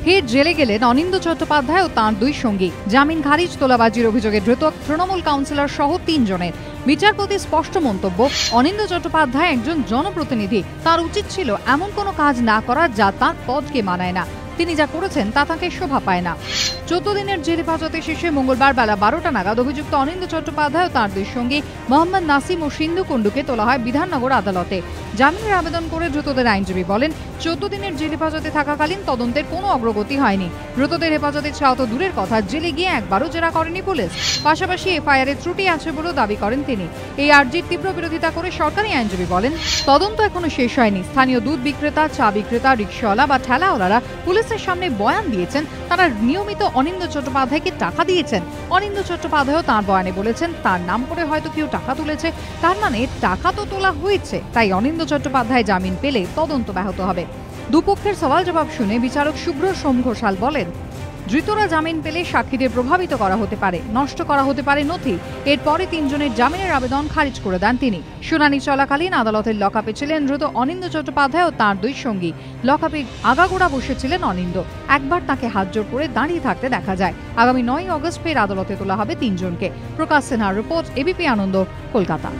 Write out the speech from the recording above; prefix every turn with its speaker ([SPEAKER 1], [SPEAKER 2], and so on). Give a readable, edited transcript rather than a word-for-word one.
[SPEAKER 1] ফের জেলে গেলেন অনিন্দ চট্টোপাধ্যায় ও তাঁর দুই সঙ্গী। জামিন খারিজ, তোলাবাজির অভিযোগে ধৃত তৃণমূল কাউন্সিলর সহ ৩ জনের। বিচারপতির স্পষ্ট মন্তব্য, অনিন্দ চট্টোপাধ্যায় একজন জনপ্রতিনিধি, তার উচিত ছিল এমন কোনো কাজ না করা যা তাঁর পদকে মানায় না। তিনি যা করেছেন তা তাঁকে শোভা পায় না। 14 দিনের জেল হেফাজতে শেষে মঙ্গলবার বেলা 12টা নাগাদ অভিযুক্ত অনিন্দ চট্টোপাধ্যায় ও তাঁর দুই সঙ্গী মোহাম্মদ নাসিম ও সিন্ধু কুণ্ডুকে তোলা হয় বিধাননগর আদালতে। জামিনের আবেদন করে ধৃতদের আইনজীবী বলেন, 14 দিনের জেল হেফাজতে থাকাকালীন তদন্তের কোনো অগ্রগতি হয়নি। ধৃতদের হেফাজতে ছাড়া তো দূরের কথা, জেলে গিয়ে একবারও জেরা করেনি পুলিশ। পাশাপাশি এফআইআর এ ত্রুটি আছে বলেও দাবি করেন তিনি। এই আর্জির তীব্র বিরোধিতা করে সরকারি আইনজীবী বলেন, তদন্ত এখনো শেষ হয়নি। স্থানীয় দুধ বিক্রেতা, চা বিক্রেতা, রিকশাওয়ালা বা ঠেলাওয়ালারা পুলিশের সামনে বয়ান দিয়েছেন তারা নিয়মিত অনিন্দ চট্টোপাধ্যায়কে টাকা দিয়েছেন। অনিন্দ চট্টোপাধ্যায়ও তাঁর বয়ানে বলেছেন, তার নাম করে হয়তো কেউ টাকা তুলেছে। তার মানে টাকা তো তোলা হয়েছে, তাই অনিন্দ চট্টোপাধ্যায় জামিন পেলে তদন্ত ব্যাহত হবে। দুপক্ষের সওয়াল জবাব শুনে বিচারক শুভ্র সোম ঘোষাল বলেন, ধৃতরা জামিন পেলে সাক্ষীদের প্রভাবিত করা হতে পারে, নষ্ট করা হতে পারে নথি। এরপরে 3 জনের জামিনের আবেদন খারিজ করে দেন তিনি। শুনানি চলাকালীন আদালতের লকআপে ছিলেন ধৃত অনিন্দ চট্টোপাধ্যায় ও তাঁর দুই সঙ্গী। লকআপে আগাগোড়া বসেছিলেন অনিন্দ। একবার তাঁকে হাতজোড় করে দাঁড়িয়ে থাকতে দেখা যায়। আগামী 9 আগস্ট ফের আদালতে তোলা হবে 3 জনকে। প্রকাশ সিনহার রিপোর্ট, এবিপি আনন্দ, কলকাতা।